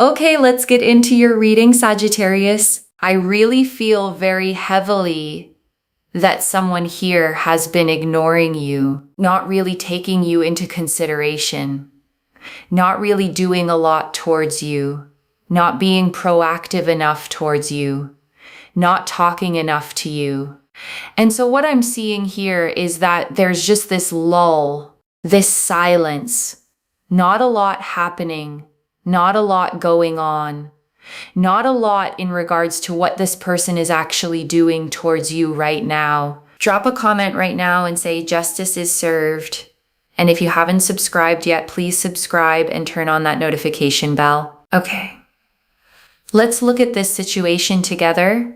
Okay, let's get into your reading, Sagittarius. I really feel very heavily that someone here has been ignoring you, not really taking you into consideration, not really doing a lot towards you, not being proactive enough towards you, not talking enough to you. And so what I'm seeing here is that there's just this lull, this silence, not a lot happening, not a lot going on, not a lot in regards to what this person is actually doing towards you right now. Drop a comment right now and say justice is served. And if you haven't subscribed yet, please subscribe and turn on that notification bell. Okay, let's look at this situation together.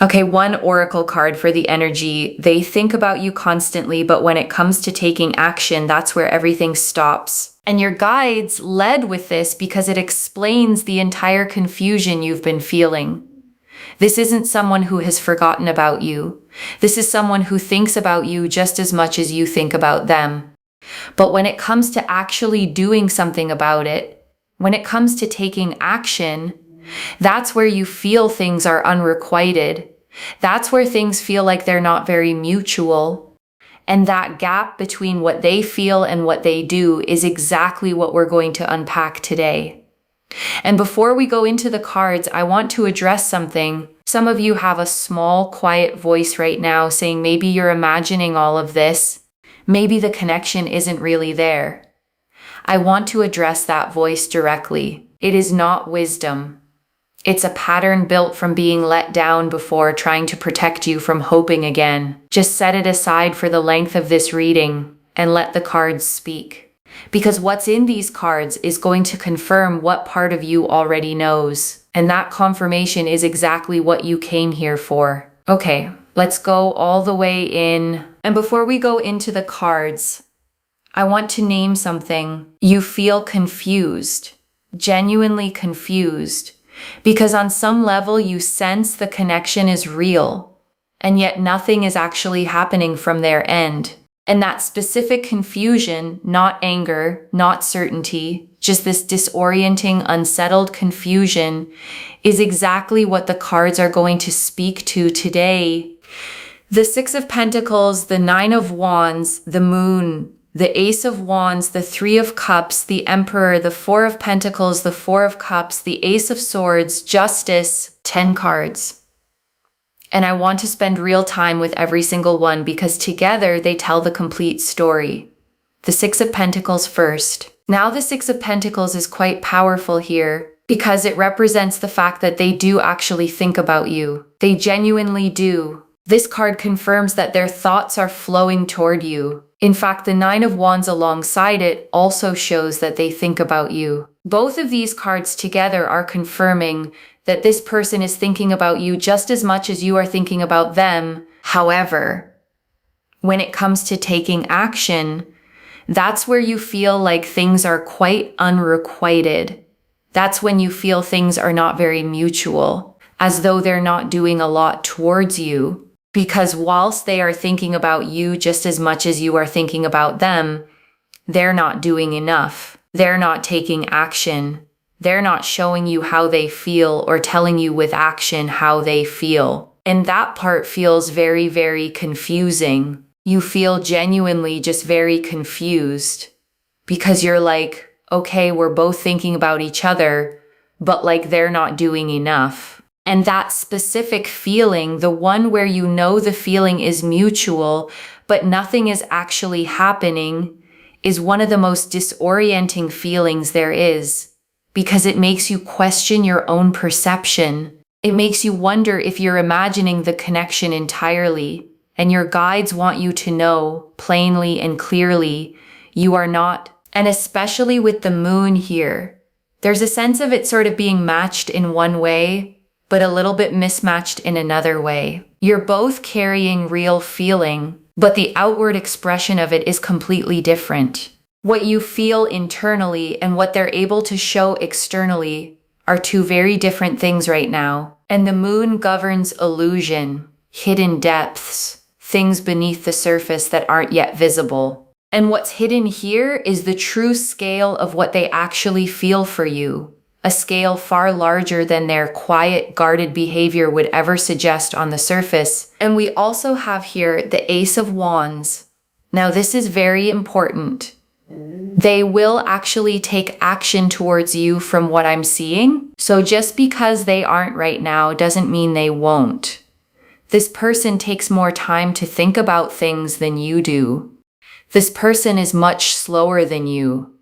Okay, one oracle card for the energy. They think about you constantly, but when it comes to taking action, that's where everything stops. And your guides led with this because it explains the entire confusion you've been feeling. This isn't someone who has forgotten about you. This is someone who thinks about you just as much as you think about them. But when it comes to actually doing something about it, when it comes to taking action, that's where you feel things are unrequited. That's where things feel like they're not very mutual. And that gap between what they feel and what they do is exactly what we're going to unpack today. And before we go into the cards, I want to address something. Some of you have a small, quiet voice right now saying maybe you're imagining all of this. Maybe the connection isn't really there. I want to address that voice directly. It is not wisdom. It's a pattern built from being let down before, trying to protect you from hoping again. Just set it aside for the length of this reading and let the cards speak. Because what's in these cards is going to confirm what part of you already knows. And that confirmation is exactly what you came here for. Okay, let's go all the way in. And before we go into the cards, I want to name something. You feel confused, genuinely confused. Because on some level you sense the connection is real, and yet nothing is actually happening from their end. And that specific confusion, not anger, not certainty, just this disorienting, unsettled confusion, is exactly what the cards are going to speak to today. The Six of Pentacles, the Nine of Wands, the Moon, the Ace of Wands, the Three of Cups, the Emperor, the Four of Pentacles, the Four of Cups, the Ace of Swords, Justice, 10 cards. And I want to spend real time with every single one because together they tell the complete story. The Six of Pentacles first. Now the Six of Pentacles is quite powerful here because it represents the fact that they do actually think about you. They genuinely do. This card confirms that their thoughts are flowing toward you. In fact, the Nine of Wands alongside it also shows that they think about you. Both of these cards together are confirming that this person is thinking about you just as much as you are thinking about them. However, when it comes to taking action, that's where you feel like things are quite unrequited. That's when you feel things are not very mutual, as though they're not doing a lot towards you. Because whilst they are thinking about you just as much as you are thinking about them, they're not doing enough. They're not taking action. They're not showing you how they feel or telling you with action how they feel. And that part feels very, very confusing. You feel genuinely just very confused because you're like, okay, we're both thinking about each other, but like they're not doing enough. And that specific feeling, the one where you know the feeling is mutual, but nothing is actually happening, is one of the most disorienting feelings there is, because it makes you question your own perception. It makes you wonder if you're imagining the connection entirely, and your guides want you to know plainly and clearly you are not. And especially with the moon here, there's a sense of it sort of being matched in one way, but a little bit mismatched in another way. You're both carrying real feeling, but the outward expression of it is completely different. What you feel internally and what they're able to show externally are two very different things right now. And the moon governs illusion, hidden depths, things beneath the surface that aren't yet visible. And what's hidden here is the true scale of what they actually feel for you. a scale far larger than their quiet, guarded behavior would ever suggest on the surface. And we also have here the Ace of Wands. Now, this is very important. They will actually take action towards you from what I'm seeing. So just because they aren't right now doesn't mean they won't. This person takes more time to think about things than you do. This person is much slower than you.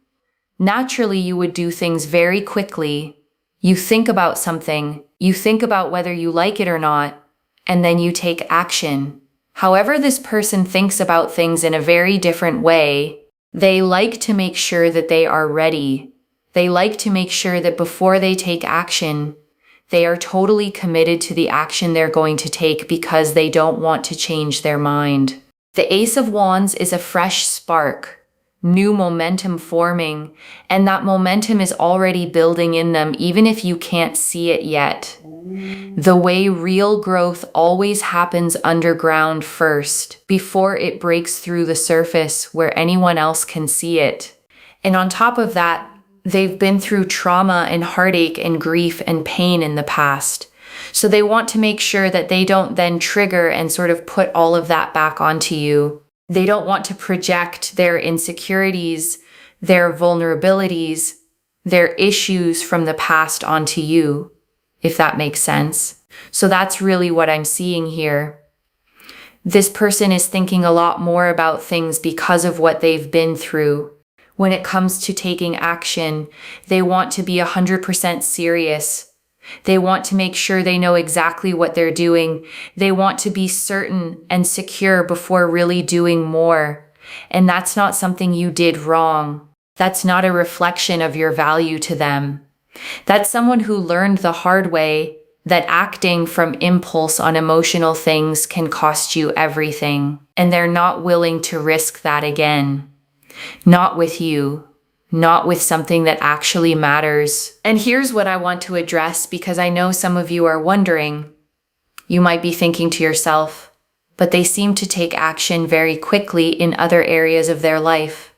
Naturally, you would do things very quickly. You think about something, you think about whether you like it or not, and then you take action. However, this person thinks about things in a very different way. They like to make sure that they are ready. They like to make sure that before they take action, they are totally committed to the action they're going to take because they don't want to change their mind. The Ace of Wands is a fresh spark. New momentum forming, and that momentum is already building in them even if you can't see it yet. The way real growth always happens underground first, before it breaks through the surface where anyone else can see it. And on top of that, they've been through trauma and heartache and grief and pain in the past. So they want to make sure that they don't then trigger and sort of put all of that back onto you. They don't want to project their insecurities, their vulnerabilities, their issues from the past onto you, if that makes sense. So that's really what I'm seeing here. This person is thinking a lot more about things because of what they've been through. When it comes to taking action, they want to be 100% serious. They want to make sure they know exactly what they're doing. They want to be certain and secure before really doing more. And that's not something you did wrong. That's not a reflection of your value to them. That's someone who learned the hard way that acting from impulse on emotional things can cost you everything. And they're not willing to risk that again. Not with you. Not with something that actually matters. And here's what I want to address because I know some of you are wondering. You might be thinking to yourself, but they seem to take action very quickly in other areas of their life.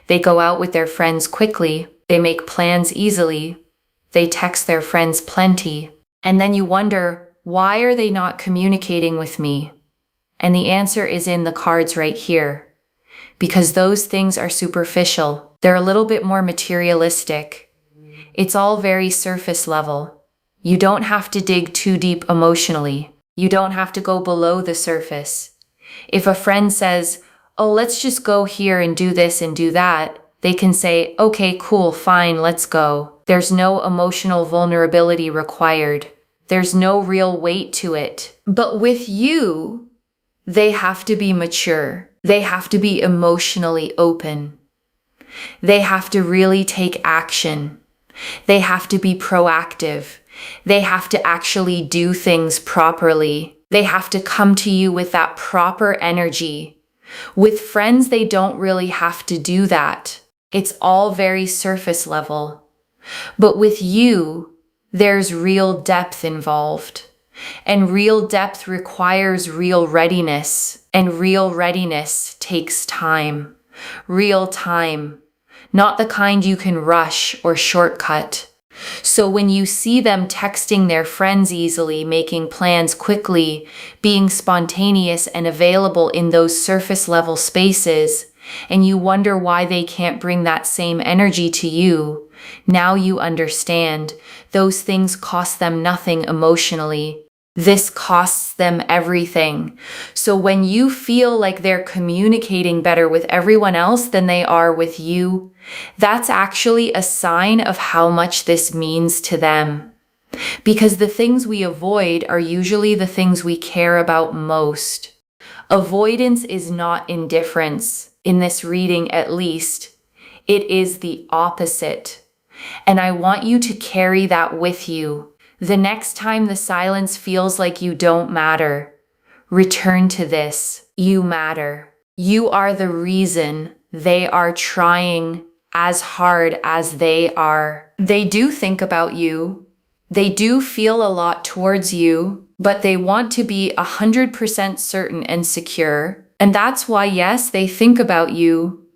They go out with their friends quickly. They make plans easily. They text their friends plenty. And then you wonder, why are they not communicating with me? And the answer is in the cards right here. Because those things are superficial. They're a little bit more materialistic. It's all very surface level. You don't have to dig too deep emotionally. You don't have to go below the surface. If a friend says, oh, let's just go here and do this and do that, they can say, okay, cool, fine, let's go. There's no emotional vulnerability required. There's no real weight to it. But with you, they have to be mature. They have to be emotionally open. They have to really take action. They have to be proactive. They have to actually do things properly. They have to come to you with that proper energy. With friends, they don't really have to do that. It's all very surface level. But with you, there's real depth involved. And real depth requires real readiness. And real readiness takes time. Real time. Not the kind you can rush or shortcut. So when you see them texting their friends easily, making plans quickly, being spontaneous and available in those surface level spaces, and you wonder why they can't bring that same energy to you, now you understand. Those things cost them nothing emotionally. This costs them everything. So when you feel like they're communicating better with everyone else than they are with you, that's actually a sign of how much this means to them. Because the things we avoid are usually the things we care about most. Avoidance is not indifference, in this reading at least. It is the opposite. And I want you to carry that with you. The next time the silence feels like you don't matter, return to this. You matter. You are the reason they are trying as hard as they are. They do think about you. They do feel a lot towards you, but they want to be 100% certain and secure. And that's why, yes, they think about you.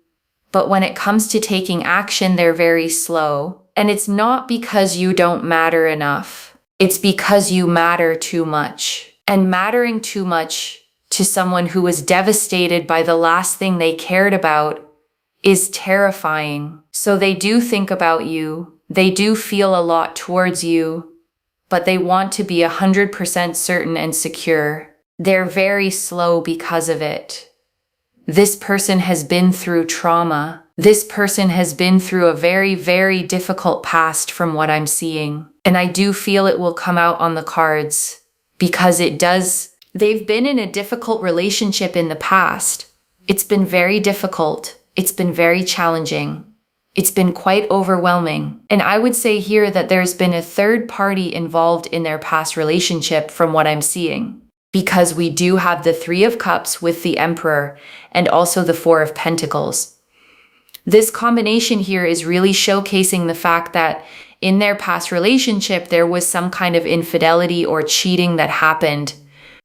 But when it comes to taking action, they're very slow. And it's not because you don't matter enough. It's because you matter too much. And mattering too much to someone who was devastated by the last thing they cared about is terrifying. So they do think about you. They do feel a lot towards you, but they want to be 100% certain and secure. They're very slow because of it. This person has been through trauma. This person has been through a very, very difficult past from what I'm seeing. And I do feel it will come out on the cards because it does. They've been in a difficult relationship in the past. It's been very difficult. It's been very challenging. It's been quite overwhelming. And I would say here that there's been a third party involved in their past relationship from what I'm seeing. Because we do have the Three of Cups with the Emperor and also the Four of Pentacles. This combination here is really showcasing the fact that in their past relationship, there was some kind of infidelity or cheating that happened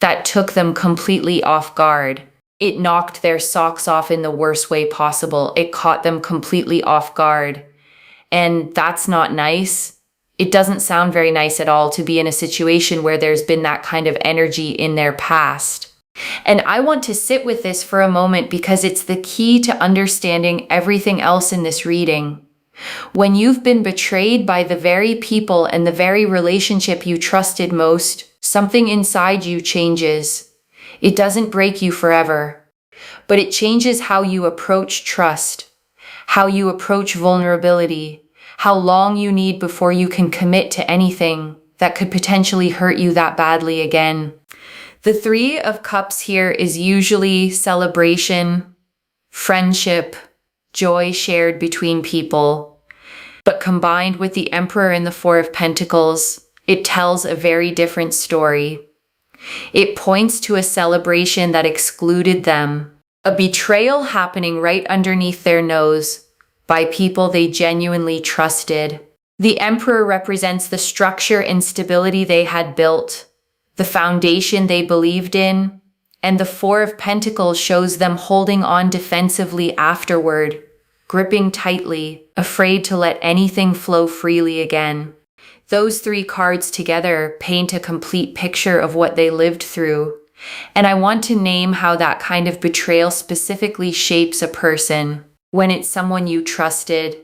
that took them completely off guard. It knocked their socks off in the worst way possible. It caught them completely off guard. And that's not nice. It doesn't sound very nice at all to be in a situation where there's been that kind of energy in their past. And I want to sit with this for a moment because it's the key to understanding everything else in this reading. When you've been betrayed by the very people and the very relationship you trusted most, something inside you changes. It doesn't break you forever, but it changes how you approach trust, how you approach vulnerability, how long you need before you can commit to anything that could potentially hurt you that badly again. The Three of Cups here is usually celebration, friendship, joy shared between people. But combined with the Emperor and the Four of Pentacles, it tells a very different story. It points to a celebration that excluded them, a betrayal happening right underneath their nose by people they genuinely trusted. The Emperor represents the structure and stability they had built, the foundation they believed in, and the Four of Pentacles shows them holding on defensively afterward, gripping tightly, afraid to let anything flow freely again. Those three cards together paint a complete picture of what they lived through. And I want to name how that kind of betrayal specifically shapes a person. When it's someone you trusted,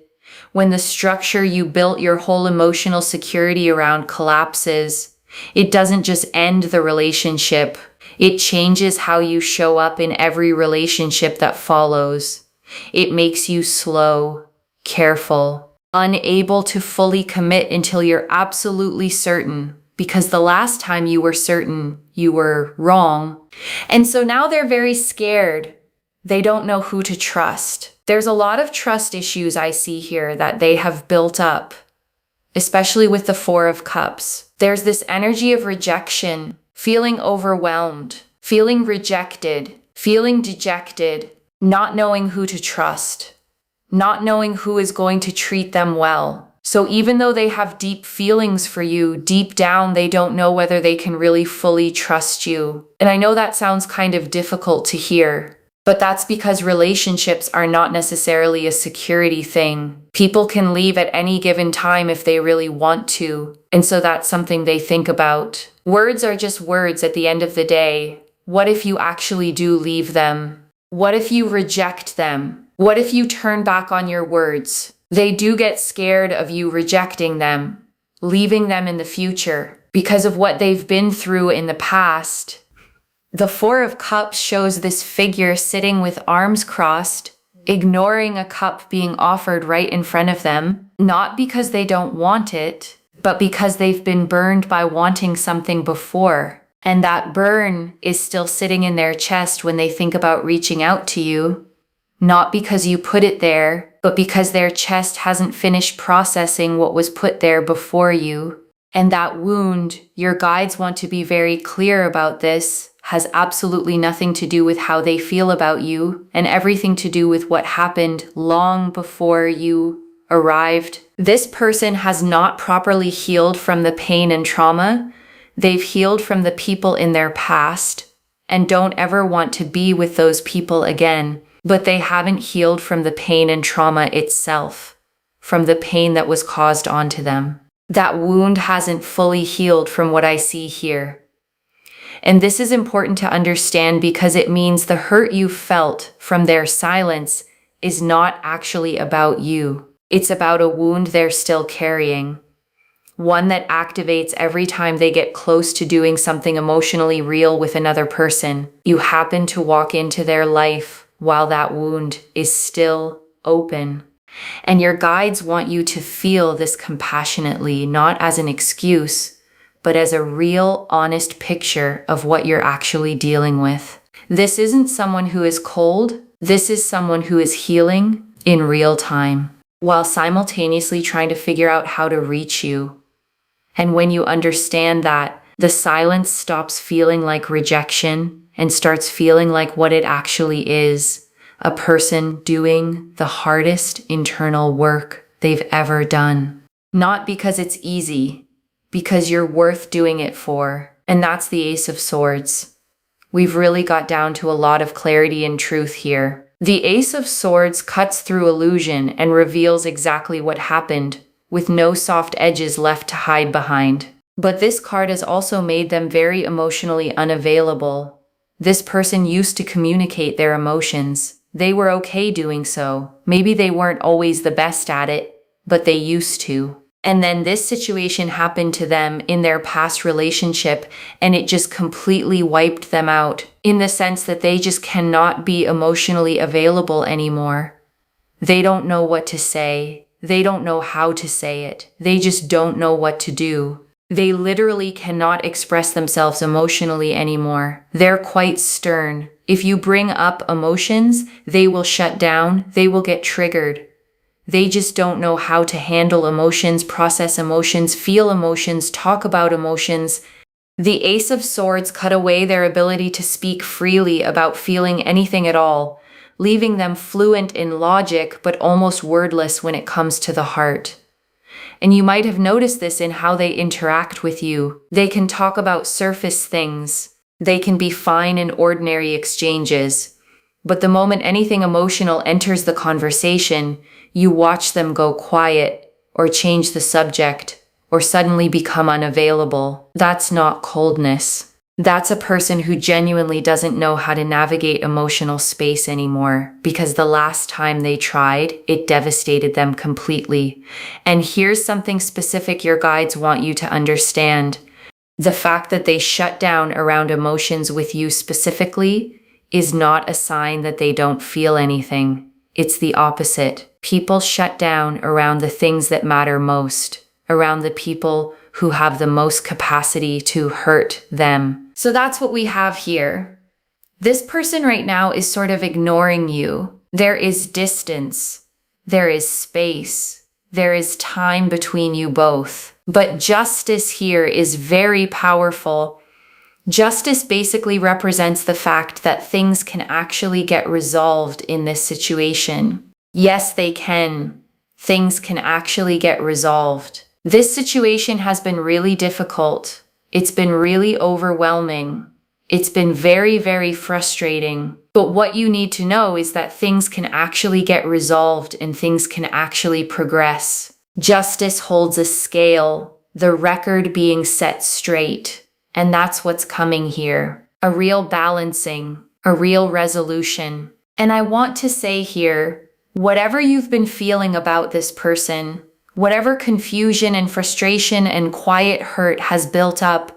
when the structure you built your whole emotional security around collapses, it doesn't just end the relationship. It changes how you show up in every relationship that follows. It makes you slow, careful, unable to fully commit until you're absolutely certain, because the last time you were certain, you were wrong. And so now they're very scared. They don't know who to trust. There's a lot of trust issues I see here that they have built up, especially with the Four of Cups. There's this energy of rejection, feeling overwhelmed, feeling rejected, feeling dejected, not knowing who to trust, not knowing who is going to treat them well. So even though they have deep feelings for you, deep down they don't know whether they can really fully trust you. And I know that sounds kind of difficult to hear, but that's because relationships are not necessarily a security thing. People can leave at any given time if they really want to, and so that's something they think about. Words are just words at the end of the day. What if you actually do leave them? What if you reject them? What if you turn back on your words? They do get scared of you rejecting them, leaving them in the future because of what they've been through in the past. The Four of Cups shows this figure sitting with arms crossed, ignoring a cup being offered right in front of them, not because they don't want it, but because they've been burned by wanting something before. And that burn is still sitting in their chest when they think about reaching out to you, not because you put it there, but because their chest hasn't finished processing what was put there before you. And that wound, your guides want to be very clear about this, has absolutely nothing to do with how they feel about you and everything to do with what happened long before you arrived. This person has not properly healed from the pain and trauma. They've healed from the people in their past and don't ever want to be with those people again, but they haven't healed from the pain and trauma itself, from the pain that was caused onto them. That wound hasn't fully healed from what I see here. And this is important to understand because it means the hurt you felt from their silence is not actually about you. It's about a wound they're still carrying. One that activates every time they get close to doing something emotionally real with another person. You happen to walk into their life while that wound is still open. And your guides want you to feel this compassionately, not as an excuse, but as a real, honest picture of what you're actually dealing with. This isn't someone who is cold. This is someone who is healing in real time, while simultaneously trying to figure out how to reach you. And when you understand that, the silence stops feeling like rejection and starts feeling like what it actually is, a person doing the hardest internal work they've ever done. Not because it's easy, because you're worth doing it for. And that's the Ace of Swords. We've really got down to a lot of clarity and truth here. The Ace of Swords cuts through illusion and reveals exactly what happened, with no soft edges left to hide behind. But this card has also made them very emotionally unavailable. This person used to communicate their emotions. They were okay doing so. Maybe they weren't always the best at it, but they used to. And then this situation happened to them in their past relationship, and it just completely wiped them out, in the sense that they just cannot be emotionally available anymore. They don't know what to say. They don't know how to say it. They just don't know what to do. They literally cannot express themselves emotionally anymore. They're quite stern. If you bring up emotions, they will shut down. They will get triggered. They just don't know how to handle emotions, process emotions, feel emotions, talk about emotions. The Ace of Swords cut away their ability to speak freely about feeling anything at all, leaving them fluent in logic but almost wordless when it comes to the heart. And you might have noticed this in how they interact with you. They can talk about surface things. They can be fine in ordinary exchanges. But the moment anything emotional enters the conversation, you watch them go quiet, or change the subject, or suddenly become unavailable. That's not coldness. That's a person who genuinely doesn't know how to navigate emotional space anymore, because the last time they tried, it devastated them completely. And here's something specific your guides want you to understand. The fact that they shut down around emotions with you specifically is not a sign that they don't feel anything. It's the opposite. People shut down around the things that matter most, around the people who have the most capacity to hurt them. So that's what we have here. This person right now is sort of ignoring you. There is distance. There is space. There is time between you both. But justice here is very powerful. Justice basically represents the fact that things can actually get resolved in this situation. Yes, they can. Things can actually get resolved. This situation has been really difficult. It's been really overwhelming. It's been very, very frustrating. But what you need to know is that things can actually get resolved and things can actually progress. Justice holds a scale, the record being set straight. And that's what's coming here. A real balancing, a real resolution. And I want to say here, whatever you've been feeling about this person, whatever confusion and frustration and quiet hurt has built up,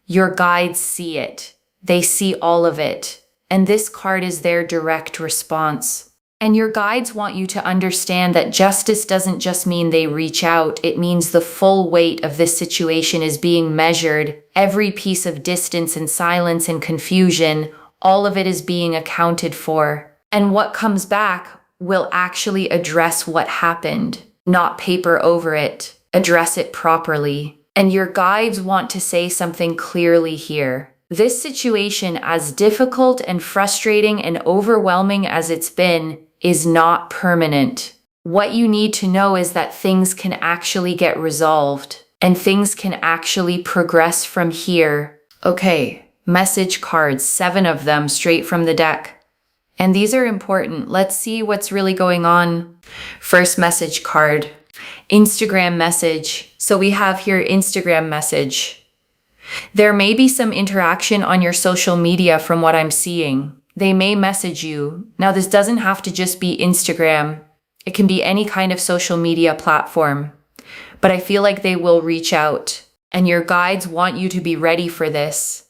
your guides see it. They see all of it. And this card is their direct response. And your guides want you to understand that justice doesn't just mean they reach out. It means the full weight of this situation is being measured. Every piece of distance and silence and confusion, all of it is being accounted for. And what comes back will actually address what happened. Not paper over it, address it properly. And your guides want to say something clearly here. This situation, as difficult and frustrating and overwhelming as it's been, is not permanent. What you need to know is that things can actually get resolved and things can actually progress from here. Okay, message cards, 7 of them straight from the deck. And these are important. Let's see what's really going on. First message card. Instagram message. So we have here Instagram message. There may be some interaction on your social media from what I'm seeing. They may message you. Now, this doesn't have to just be Instagram. It can be any kind of social media platform. But I feel like they will reach out, and your guides want you to be ready for this,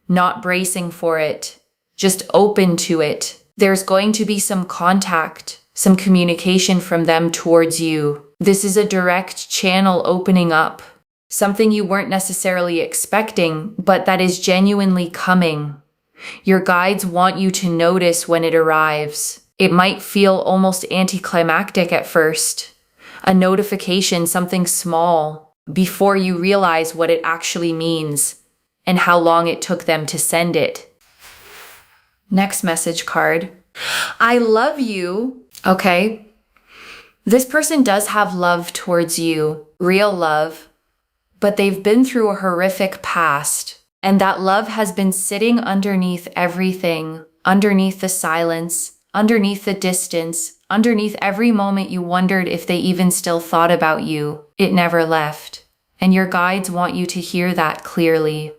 not bracing for it, just open to it. There's going to be some contact, some communication from them towards you. This is a direct channel opening up, something you weren't necessarily expecting, but that is genuinely coming. Your guides want you to notice when it arrives. It might feel almost anticlimactic at first. A notification, something small, before you realize what it actually means and how long it took them to send it. Next message card. I love you. Okay. This person does have love towards you, real love, but they've been through a horrific past, and that love has been sitting underneath everything, underneath the silence, underneath the distance, underneath every moment you wondered if they even still thought about you. It never left. And your guides want you to hear that clearly.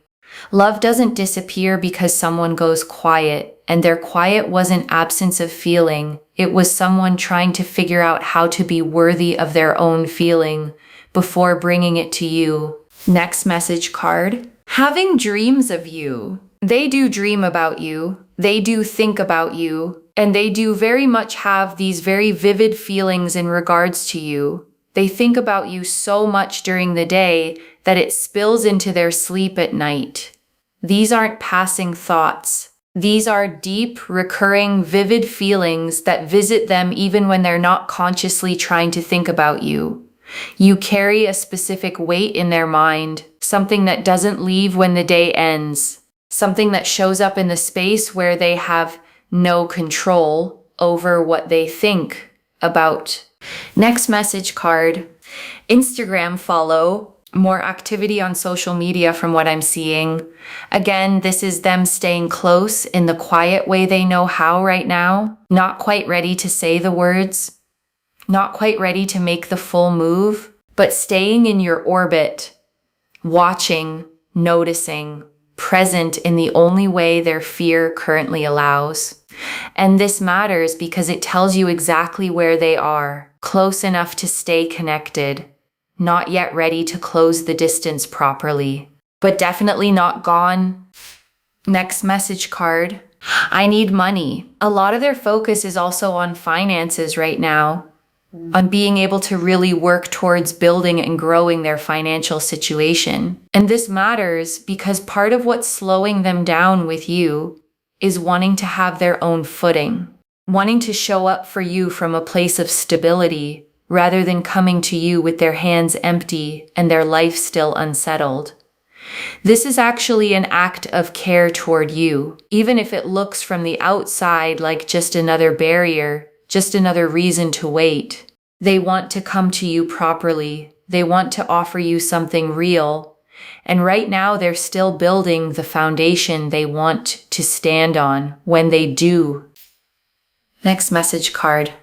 Love doesn't disappear because someone goes quiet, and their quiet wasn't absence of feeling. It was someone trying to figure out how to be worthy of their own feeling before bringing it to you. Next message card. Having dreams of you. They do dream about you. They do think about you. And they do very much have these very vivid feelings in regards to you. They think about you so much during the day that it spills into their sleep at night. These aren't passing thoughts. These are deep, recurring, vivid feelings that visit them even when they're not consciously trying to think about you. You carry a specific weight in their mind, something that doesn't leave when the day ends, something that shows up in the space where they have no control over what they think about. Next message card. Instagram follow. More activity on social media from what I'm seeing. Again, this is them staying close in the quiet way they know how right now. Not quite ready to say the words. Not quite ready to make the full move, but staying in your orbit, watching, noticing, present in the only way their fear currently allows. And this matters because it tells you exactly where they are, close enough to stay connected, not yet ready to close the distance properly, but definitely not gone. Next message card. I need money. A lot of their focus is also on finances right now, on being able to really work towards building and growing their financial situation. And this matters because part of what's slowing them down with you is wanting to have their own footing, wanting to show up for you from a place of stability rather than coming to you with their hands empty and their life still unsettled. This is actually an act of care toward you, even if it looks from the outside like just another barrier, just another reason to wait. They want to come to you properly. They want to offer you something real. And right now they're still building the foundation they want to stand on when they do. Next message card.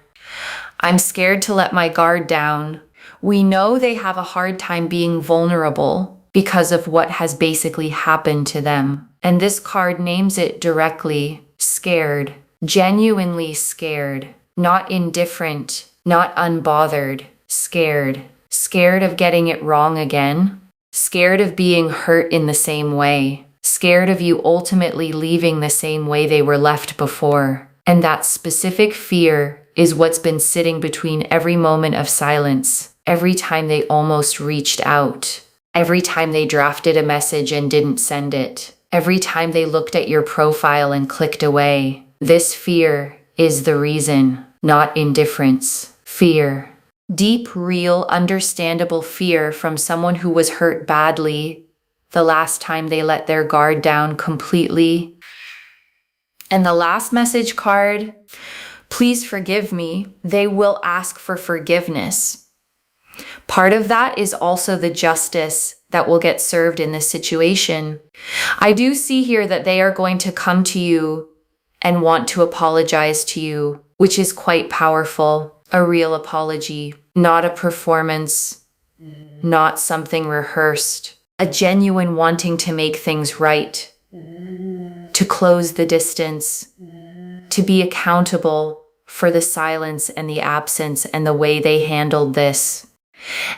I'm scared to let my guard down. We know they have a hard time being vulnerable because of what has basically happened to them. And this card names it directly, scared, genuinely scared, not indifferent, not unbothered, scared. Scared of getting it wrong again, scared of being hurt in the same way, scared of you ultimately leaving the same way they were left before. And that specific fear is what's been sitting between every moment of silence, every time they almost reached out, every time they drafted a message and didn't send it, every time they looked at your profile and clicked away. This fear is the reason, not indifference. Fear. Deep, real, understandable fear from someone who was hurt badly the last time they let their guard down completely. And the last message card, please forgive me. They will ask for forgiveness. Part of that is also the justice that will get served in this situation. I do see here that they are going to come to you and want to apologize to you, which is quite powerful. A real apology, not a performance, not something rehearsed. A genuine wanting to make things right, to close the distance, to be accountable for the silence and the absence and the way they handled this.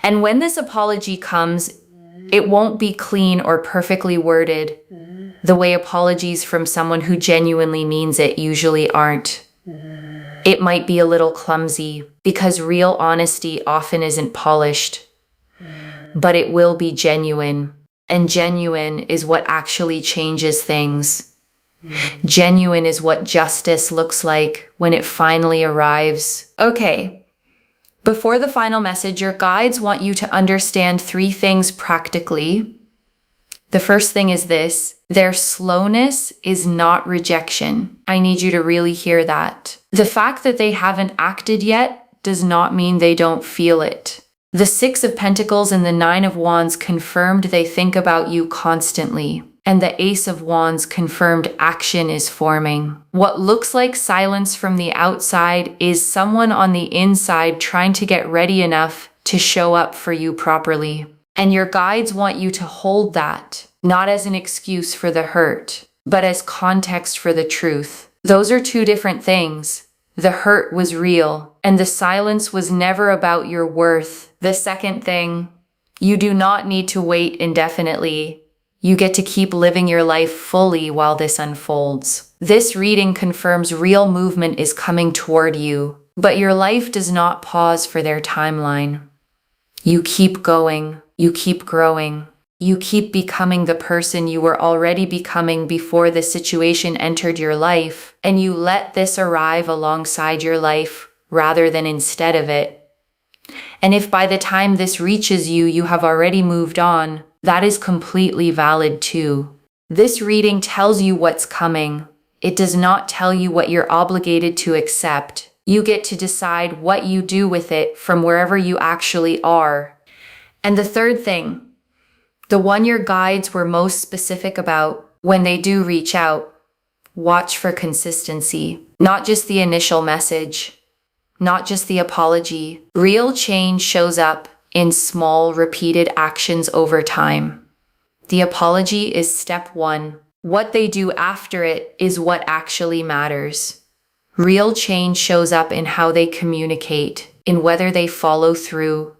And when this apology comes, it won't be clean or perfectly worded the way apologies from someone who genuinely means it usually aren't. It might be a little clumsy because real honesty often isn't polished, but it will be genuine. And genuine is what actually changes things. Genuine is what justice looks like when it finally arrives. Okay, before the final message, your guides want you to understand 3 things practically. The first thing is this: their slowness is not rejection. I need you to really hear that. The fact that they haven't acted yet does not mean they don't feel it. The 6 of Pentacles and the 9 of Wands confirmed they think about you constantly. And the Ace of Wands confirmed action is forming. What looks like silence from the outside is someone on the inside trying to get ready enough to show up for you properly. And your guides want you to hold that, not as an excuse for the hurt, but as context for the truth. Those are 2 different things. The hurt was real, and the silence was never about your worth. The second thing, you do not need to wait indefinitely. You get to keep living your life fully while this unfolds. This reading confirms real movement is coming toward you, but your life does not pause for their timeline. You keep going, you keep growing, you keep becoming the person you were already becoming before the situation entered your life, and you let this arrive alongside your life rather than instead of it. And if by the time this reaches you, you have already moved on, that is completely valid too. This reading tells you what's coming. It does not tell you what you're obligated to accept. You get to decide what you do with it from wherever you actually are. And the third thing, the one your guides were most specific about when they do reach out, watch for consistency, not just the initial message, not just the apology. Real change shows up in small, repeated actions over time. The apology is step 1. What they do after it is what actually matters. Real change shows up in how they communicate, in whether they follow through,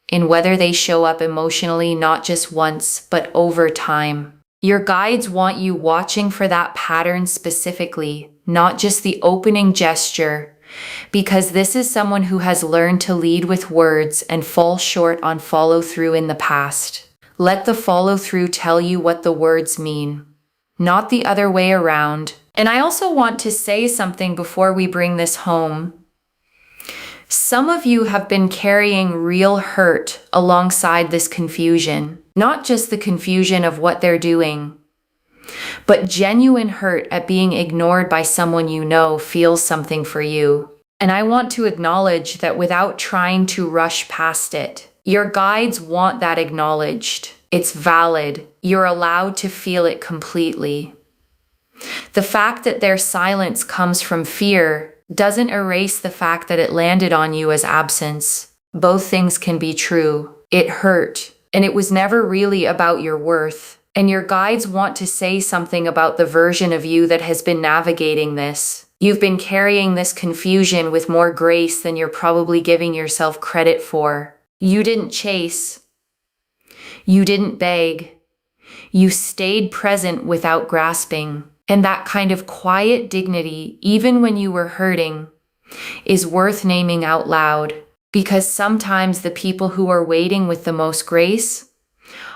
in whether they show up emotionally not just once, but over time. Your guides want you watching for that pattern specifically, not just the opening gesture, because this is someone who has learned to lead with words and fall short on follow-through in the past. Let the follow-through tell you what the words mean, not the other way around. And I also want to say something before we bring this home. Some of you have been carrying real hurt alongside this confusion, not just the confusion of what they're doing, but genuine hurt at being ignored by someone you know feels something for you. And I want to acknowledge that without trying to rush past it. Your guides want that acknowledged. It's valid. You're allowed to feel it completely. The fact that their silence comes from fear doesn't erase the fact that it landed on you as absence. Both things can be true. It hurt, and it was never really about your worth. And your guides want to say something about the version of you that has been navigating this. You've been carrying this confusion with more grace than you're probably giving yourself credit for. You didn't chase. You didn't beg. You stayed present without grasping. And that kind of quiet dignity, even when you were hurting, is worth naming out loud. Because sometimes the people who are waiting with the most grace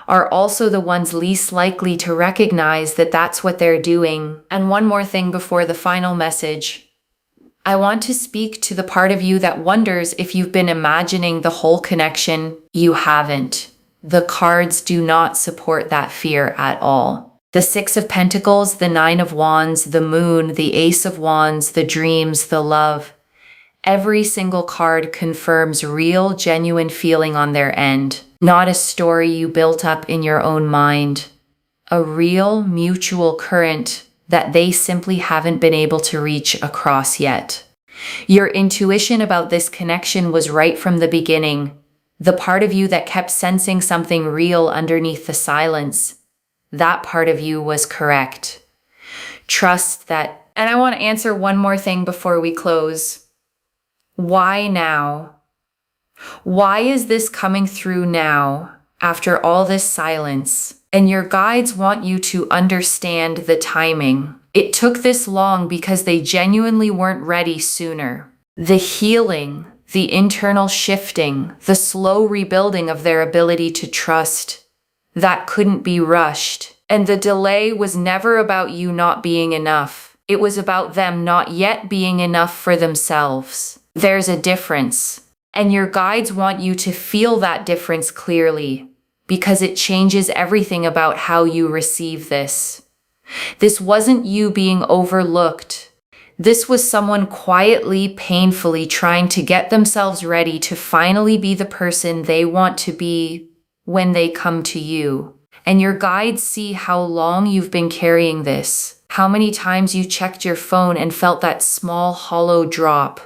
are also the ones least likely to recognize that that's what they're doing. And one more thing before the final message. I want to speak to the part of you that wonders if you've been imagining the whole connection. You haven't. The cards do not support that fear at all. The 6 of Pentacles, the 9 of Wands, the Moon, the Ace of Wands, the dreams, the love. Every single card confirms real, genuine feeling on their end. Not a story you built up in your own mind. A real, mutual current that they simply haven't been able to reach across yet. Your intuition about this connection was right from the beginning. The part of you that kept sensing something real underneath the silence, that part of you was correct. Trust that. And I want to answer one more thing before we close. Why now? Why is this coming through now, after all this silence? And your guides want you to understand the timing. It took this long because they genuinely weren't ready sooner. The healing, the internal shifting, the slow rebuilding of their ability to trust, that couldn't be rushed. And the delay was never about you not being enough. It was about them not yet being enough for themselves. There's a difference. And your guides want you to feel that difference clearly, because it changes everything about how you receive this. This wasn't you being overlooked. This was someone quietly, painfully trying to get themselves ready to finally be the person they want to be when they come to you. And your guides see how long you've been carrying this, how many times you checked your phone and felt that small, hollow drop.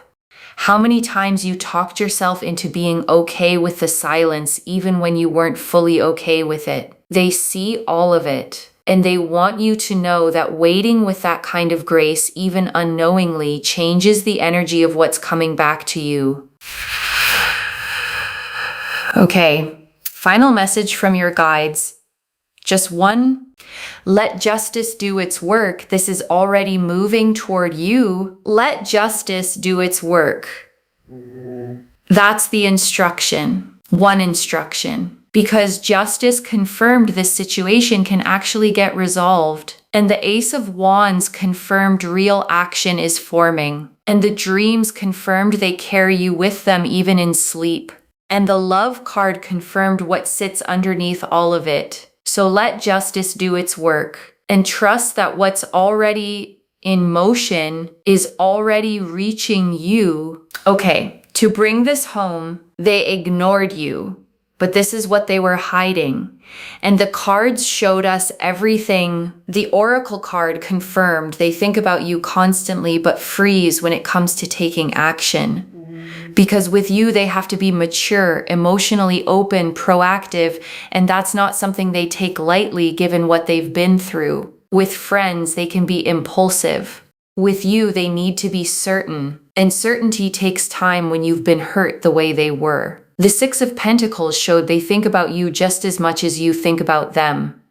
How many times you talked yourself into being okay with the silence even when you weren't fully okay with it. They see all of it, and they want you to know that waiting with that kind of grace, even unknowingly, changes the energy of what's coming back to you. Okay, final message from your guides. Just one. Let justice do its work. This is already moving toward you. Let justice do its work. That's the instruction. One instruction. Because justice confirmed this situation can actually get resolved. And the Ace of Wands confirmed real action is forming. And the dreams confirmed they carry you with them even in sleep. And the Love card confirmed what sits underneath all of it. So let justice do its work and trust that what's already in motion is already reaching you. Okay, to bring this home, they ignored you, but this is what they were hiding. And the cards showed us everything. The Oracle card confirmed they think about you constantly, but freeze when it comes to taking action. Because with you, they have to be mature, emotionally open, proactive, and that's not something they take lightly given what they've been through. With friends, they can be impulsive. With you, they need to be certain, and certainty takes time when you've been hurt the way they were. The Six of Pentacles showed they think about you just as much as you think about them,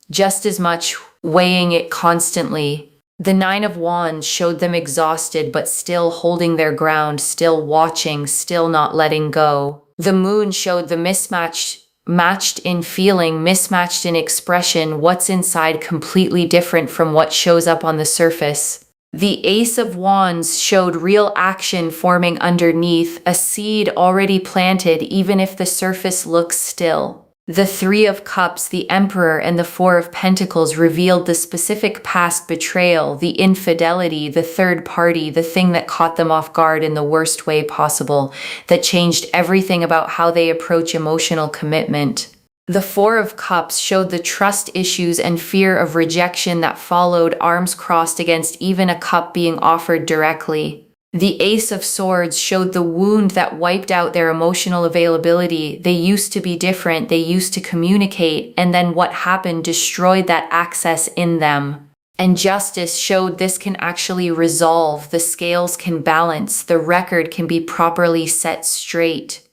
just as much, weighing it constantly. The Nine of Wands showed them exhausted but still holding their ground, still watching, still not letting go. The Moon showed the matched in feeling, mismatched in expression, what's inside completely different from what shows up on the surface. The Ace of Wands showed real action forming underneath, a seed already planted even if the surface looks still. The Three of Cups, the Emperor, and the Four of Pentacles revealed the specific past betrayal, the infidelity, the third party, the thing that caught them off guard in the worst way possible, that changed everything about how they approach emotional commitment. The Four of Cups showed the trust issues and fear of rejection that followed, arms crossed against even a cup being offered directly. The Ace of Swords showed the wound that wiped out their emotional availability. They used to be different, they used to communicate, and then what happened destroyed that access in them. And Justice showed this can actually resolve, the scales can balance, the record can be properly set straight.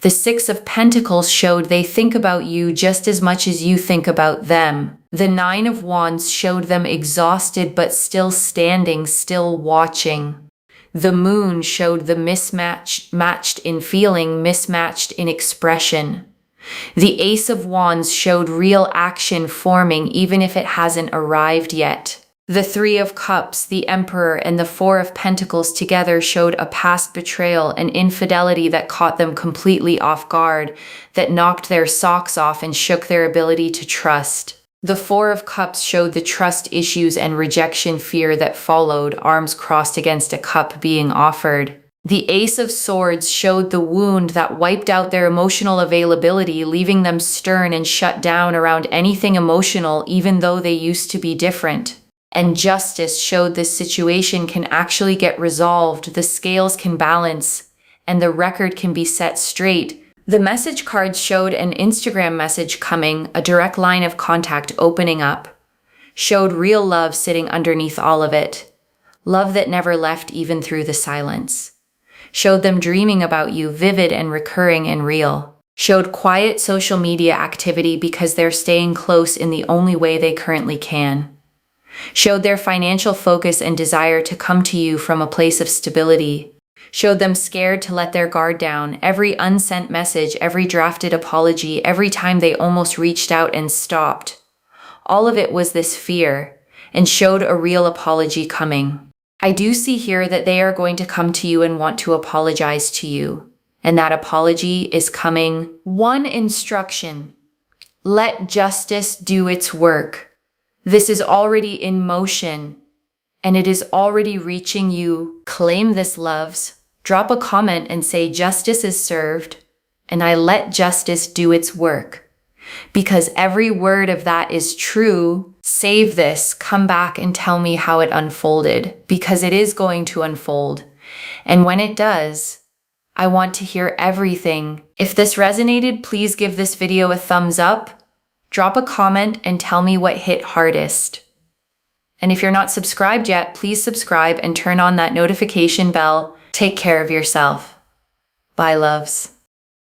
The Six of Pentacles showed they think about you just as much as you think about them. The Nine of Wands showed them exhausted but still standing, still watching. The Moon showed the matched in feeling, mismatched in expression. The Ace of Wands showed real action forming even if it hasn't arrived yet. The Three of Cups, the Emperor, and the Four of Pentacles together showed a past betrayal, an infidelity that caught them completely off guard, that knocked their socks off and shook their ability to trust. The Four of Cups showed the trust issues and rejection fear that followed, arms crossed against a cup being offered. The Ace of Swords showed the wound that wiped out their emotional availability, leaving them stern and shut down around anything emotional even though they used to be different. And justice showed this situation can actually get resolved, the scales can balance, and the record can be set straight. The message cards showed an Instagram message coming, a direct line of contact opening up, showed real love sitting underneath all of it, love that never left even through the silence, showed them dreaming about you, vivid and recurring and real, showed quiet social media activity because they're staying close in the only way they currently can, showed their financial focus and desire to come to you from a place of stability, showed them scared to let their guard down, every unsent message, every drafted apology, every time they almost reached out and stopped. All of it was this fear, and showed a real apology coming. I do see here that they are going to come to you and want to apologize to you, and that apology is coming. One instruction: let justice do its work. This is already in motion, and it is already reaching you. Claim this, loves. Drop a comment and say justice is served, and I let justice do its work. Because every word of that is true. Save this, come back and tell me how it unfolded, because it is going to unfold. And when it does, I want to hear everything. If this resonated, please give this video a thumbs up, drop a comment, and tell me what hit hardest. And if you're not subscribed yet, please subscribe and turn on that notification bell. Take care of yourself. Bye, loves.